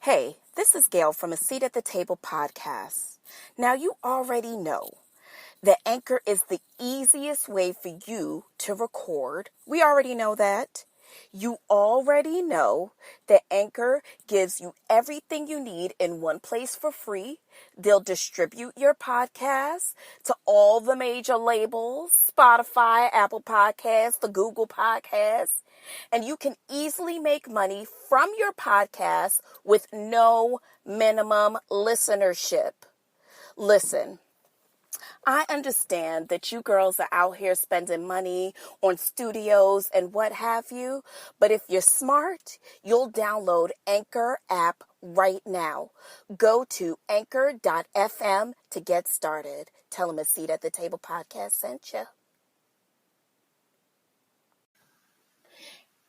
Hey, this is Gail from A Seat at the Table podcast. Now, you already know that Anchor is the easiest way for you to record. We already know that. You already know that Anchor gives you everything you need in one place for free. They'll distribute your podcast to all the major labels, Spotify, Apple Podcasts, the Google Podcasts, and you can easily make money from your podcast with no minimum listenership. Listen, I understand that you girls are out here spending money on studios and what have you, but if you're smart, you'll download Anchor app right now. Go to anchor.fm to get started. Tell them A Seat at the Table podcast sent you.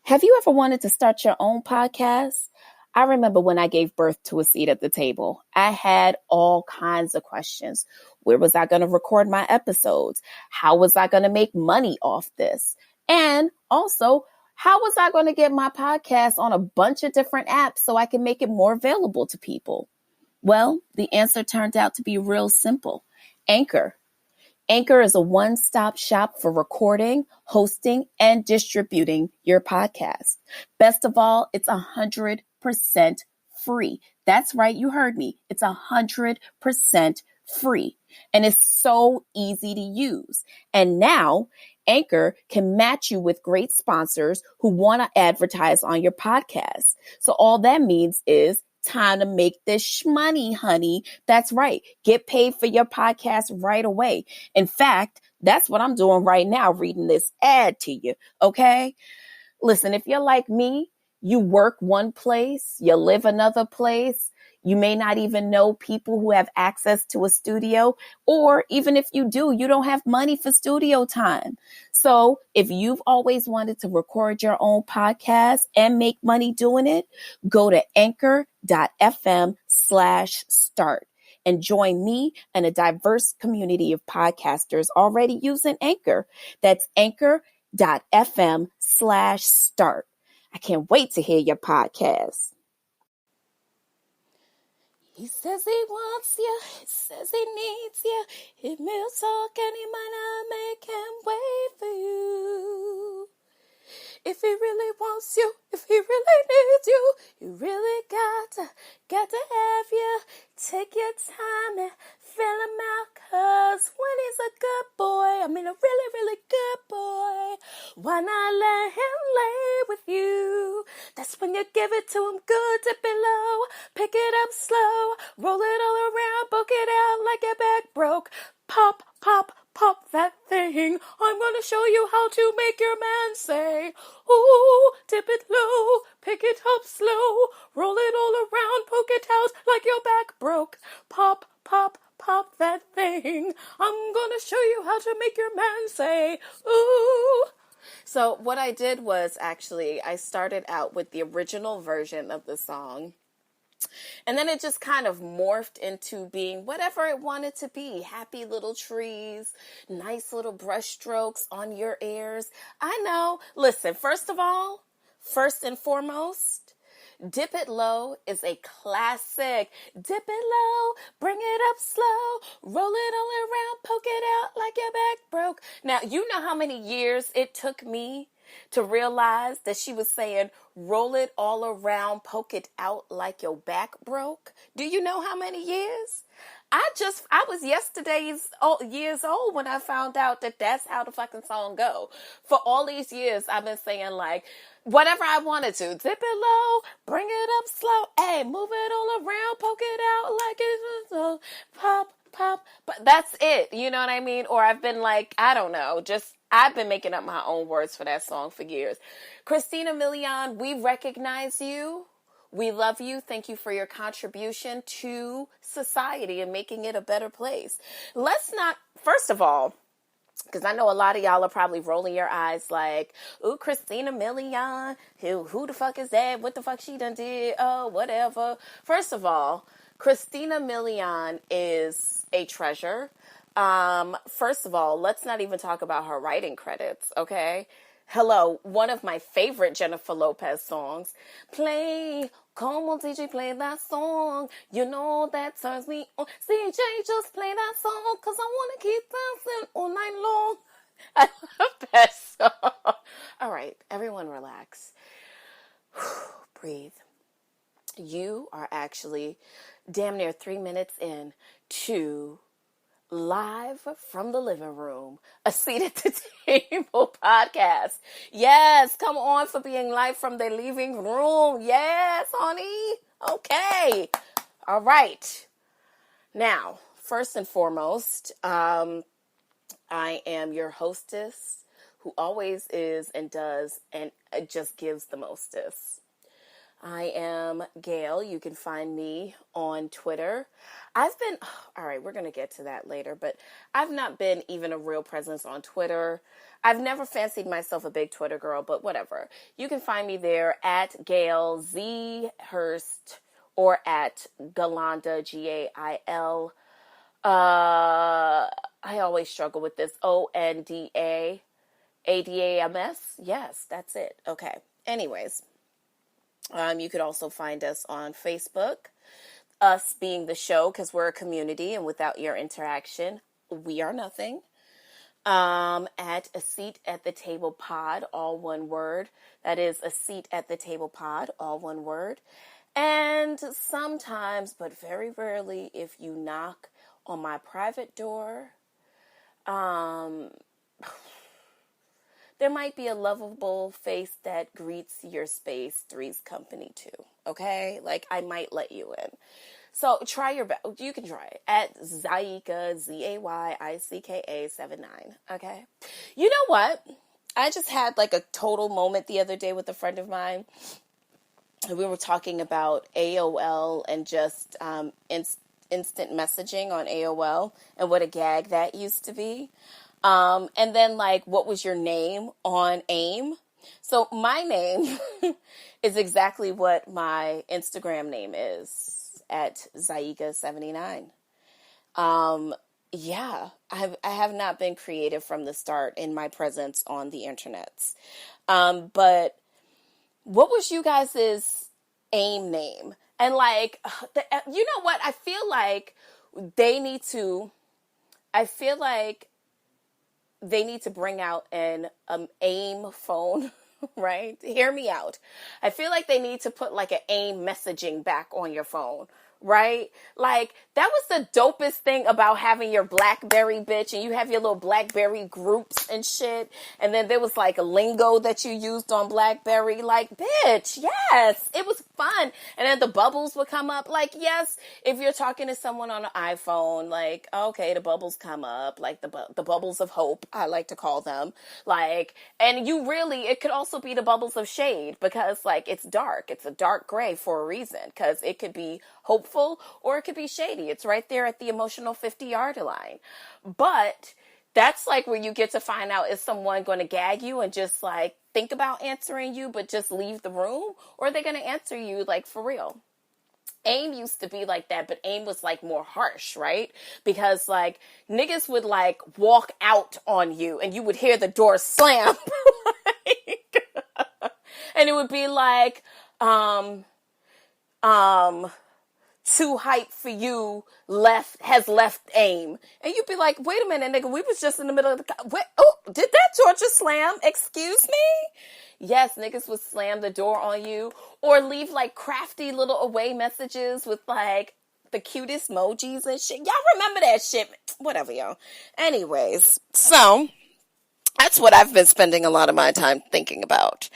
Have you ever wanted to start your own podcast? I remember when I gave birth to A Seat at the Table, I had all kinds of questions. Where was I going to record my episodes? How was I going to make money off this? And also, how was I going to get my podcast on a bunch of different apps so I can make it more available to people? Well, the answer turned out to be real simple. Anchor. Anchor is a one-stop shop for recording, hosting, and distributing your podcast. Best of all, it's 100% free. That's right, you heard me. It's 100% free. And it's so easy to use. And now, Anchor can match you with great sponsors who want to advertise on your podcast. So all that means is time to make this shmoney, honey. That's right. Get paid for your podcast right away. In fact, that's what I'm doing right now, reading this ad to you. Okay? Listen, if you're like me, you work one place, you live another place. You may not even know people who have access to a studio, or even if you do, you don't have money for studio time. So if you've always wanted to record your own podcast and make money doing it, go to anchor.fm/start and join me and a diverse community of podcasters already using Anchor. That's anchor.fm/start. I can't wait to hear your podcast. He says he wants you, he says he needs you. He may talk and he might not make him wait for you. If he really wants you, if he really needs you, you really got to have you. Take your time and fill him out, 'cause when he's a good boy, I mean a really, really good boy, why not let him lay with you? That's when you give it to him good, dip it low, pick it up slow, roll it all around, poke it out like your back broke. Pop, pop, pop that thing. I'm gonna show you how to make your man say, ooh, dip it low, pick it up slow, roll it all around, poke it out like your back broke. Pop, pop, pop that thing. I'm gonna show you how to make your man say, ooh. So what I did was actually, I started out with the original version of the song. And then it just kind of morphed into being whatever it wanted to be. Happy little trees, nice little brush strokes on your ears. I know. Listen, first and foremost, Dip It Low is a classic. Dip it low, bring it up slow, roll it all around, poke it out like your back broke. Now, you know how many years it took me to realize that she was saying, roll it all around, poke it out like your back broke? Do you know how many years? I was years old when I found out that that's how the fucking song go. For all these years, I've been saying like, whatever I wanted to. Dip it low, bring it up slow, hey, move it all around, poke it out like it's pop, pop. But that's it, you know what I mean? Or I've been like, I don't know, I've been making up my own words for that song for years. Christina Milian, we recognize you. We love you. Thank you for your contribution to society and making it a better place. First of all, because I know a lot of y'all are probably rolling your eyes like, ooh, Christina Milian, who the fuck is that? What the fuck she done did? Oh, whatever. First of all, Christina Milian is a treasure. First of all, let's not even talk about her writing credits, okay? Hello, one of my favorite Jennifer Lopez songs. Play, come on DJ, play that song. You know that turns me on. CJ, just play that song, cause I wanna keep dancing all night long. I love that song. All right, everyone relax. Breathe. You are actually damn near 3 minutes in to Live from the Living Room, a Seat at the Table podcast. Yes, come on for being live from the living room. Yes, honey. Okay. All right. Now, first and foremost, I am your hostess who always is and does and just gives the mostest. I am Gail. You can find me on Twitter. All right, we're going to get to that later, but I've not been even a real presence on Twitter. I've never fancied myself a big Twitter girl, but whatever. You can find me there at Gail Z Hurst or at Galanda, Gail. I always struggle with this. ONDA, ADAMS. Yes, that's it. Okay. Anyways. You could also find us on Facebook, us being the show, because we're a community, and without your interaction, we are nothing. At A Seat at the Table Pod, all one word. That is A Seat at the Table Pod, all one word. And sometimes, but very rarely, if you knock on my private door, there might be a lovable face that greets your space, Three's Company too, okay? Like, I might let you in. So try your best. You can try it at Zayika, Zayicka 79, okay? You know what? I just had like a total moment the other day with a friend of mine. We were talking about AOL and just instant messaging on AOL and what a gag that used to be. And then like, what was your name on AIM? So my name is exactly what my Instagram name is at Zayika 79. Yeah, I have not been creative from the start in my presence on the internets. But what was you guys' AIM name? And like, you know what? I feel like they need to bring out an AIM phone, right? Hear me out. I feel like they need to put like an AIM messaging back on your phone, right? Like, that was the dopest thing about having your BlackBerry, bitch, and you have your little BlackBerry groups and shit, and then there was like a lingo that you used on BlackBerry, like, bitch, yes, it was fun. And then the bubbles would come up, like, yes, if you're talking to someone on an iPhone, like, okay, the bubbles come up, like the bubbles of hope, I like to call them, like, and it could also be the bubbles of shade, because like, it's dark, it's a dark gray for a reason, because it could be hopeful or it could be shady. It's right there at the emotional 50-yard line. But that's like where you get to find out, is someone going to gag you and just like think about answering you but just leave the room, or are they going to answer you like for real? AIM used to be like that, but AIM was like more harsh, right? Because like niggas would like walk out on you and you would hear the door slam. And it would be like, too hype for you has left AIM. And you'd be like, wait a minute, nigga, we was just in the middle of did that door just slam? Excuse me? Yes, niggas would slam the door on you or leave like crafty little away messages with like the cutest emojis and shit. Y'all remember that shit? Whatever, y'all. Anyways, so that's what I've been spending a lot of my time thinking about.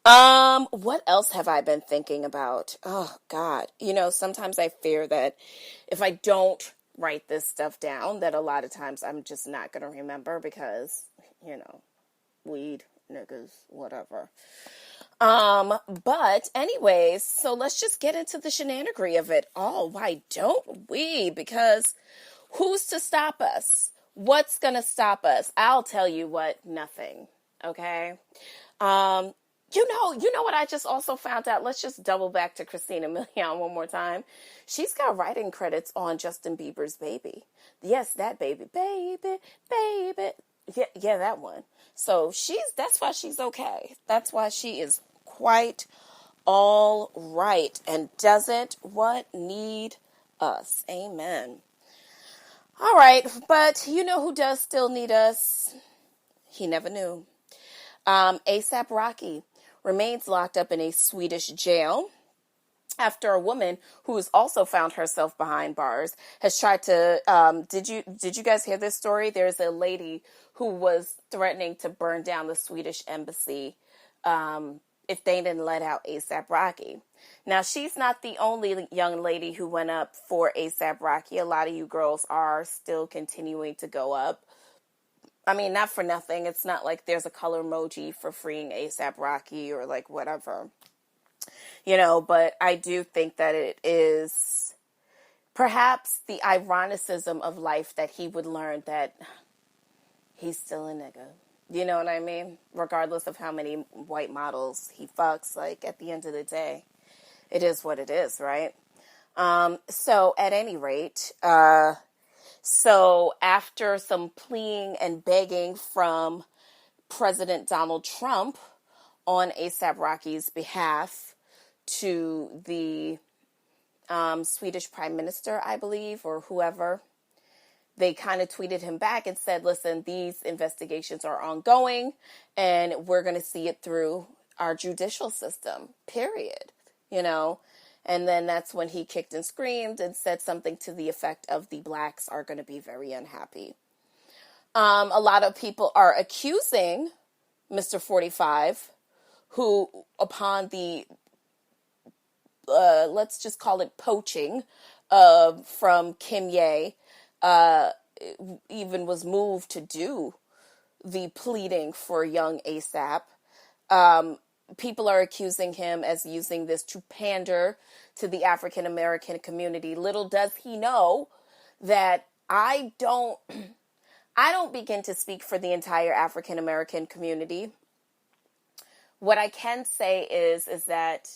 What else have I been thinking about? Oh, God. You know, sometimes I fear that if I don't write this stuff down, that a lot of times I'm just not going to remember because, you know, weed, niggas, whatever. But anyways, so let's just get into the shenanigery of it all. Why don't we? Because who's to stop us? What's going to stop us? I'll tell you what, nothing. Okay. You know what I just also found out? Let's just double back to Christina Milian one more time. She's got writing credits on Justin Bieber's Baby. Yes, that baby. Baby, baby. Yeah, that one. So that's why she's okay. That's why she is quite all right and doesn't what need us. Amen. All right, but you know who does still need us? He never knew. ASAP Rocky remains locked up in a Swedish jail after a woman who has also found herself behind bars has tried to did you guys hear this story? There's a lady who was threatening to burn down the Swedish embassy if they didn't let out ASAP Rocky. Now, she's not the only young lady who went up for ASAP Rocky. A lot of you girls are still continuing to go up. I mean, not for nothing. It's not like there's a color emoji for freeing ASAP Rocky or like whatever. But I do think that it is perhaps the ironicism of life that he would learn that he's still a nigga. You know what I mean? Regardless of how many white models he fucks, like at the end of the day, it is what it is, right? So at any rate, so after some pleading and begging from President Donald Trump on ASAP Rocky's behalf to the Swedish Prime Minister, I believe, or whoever, they kind of tweeted him back and said, listen, these investigations are ongoing and we're going to see it through our judicial system, period, And then that's when he kicked and screamed and said something to the effect of the blacks are going to be very unhappy. A lot of people are accusing Mr. 45, who upon the, let's just call it poaching from Kim Ye, even was moved to do the pleading for young ASAP. People are accusing him as using this to pander to the African American community. Little does he know that I don't begin to speak for the entire African American community. What I can say is that,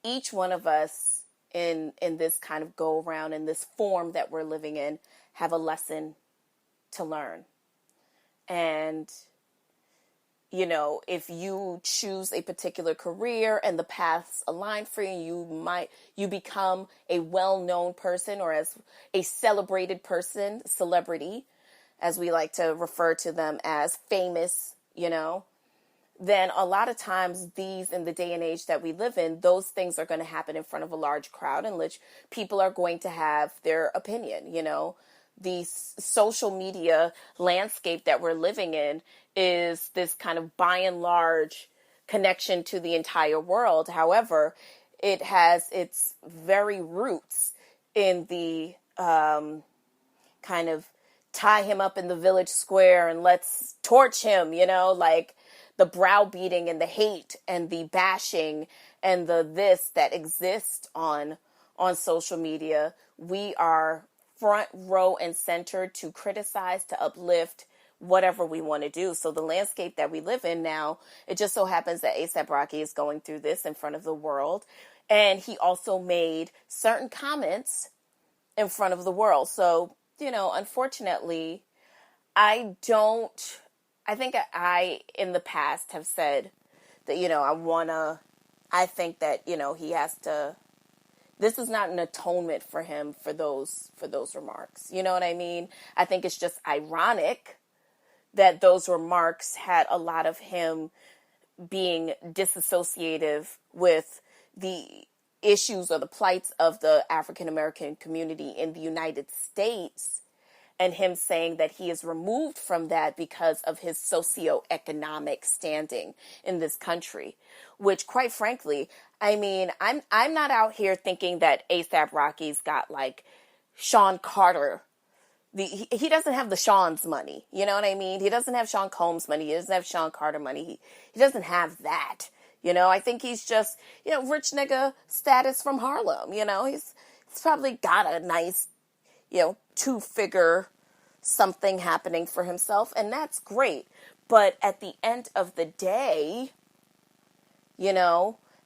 each one of us in this kind of go around, in this form that we're living in, have a lesson to learn. And, if you choose a particular career and the paths align for you, you become a well-known person, or as a celebrated person, celebrity, as we like to refer to them as, famous, then a lot of times in the day and age that we live in, those things are going to happen in front of a large crowd in which people are going to have their opinion. The social media landscape that we're living in is this kind of by and large connection to the entire world. However, it has its very roots in the kind of tie him up in the village square and let's torch him, like the browbeating and the hate and the bashing and the this that exists on social media. We are front row and center to criticize, to uplift, whatever we want to do. So the landscape that we live in now, it just so happens that ASAP Rocky is going through this in front of the world. And he also made certain comments in front of the world. So, unfortunately, I think I, in the past, have said that, I think that, he has to, this is not an atonement for him for those remarks. You know what I mean? I think it's just ironic that those remarks had a lot of him being disassociative with the issues or the plights of the African American community in the United States, and him saying that he is removed from that because of his socioeconomic standing in this country, which, quite frankly, I mean, I'm not out here thinking that ASAP Rocky's got like Sean Carter. He doesn't have the Sean's money. You know what I mean? He doesn't have Sean Combs money. He doesn't have Sean Carter money. He doesn't have that. I think he's just, rich nigga status from Harlem. He's probably got a nice, 2-figure something happening for himself, and that's great. But at the end of the day,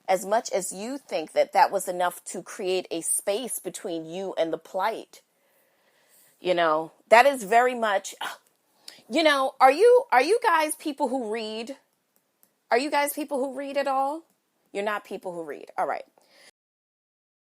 as much as you think that was enough to create a space between you and the plight, that is very much, You know, are you guys people who read? Are you guys people who read at all? You're not people who read. All right.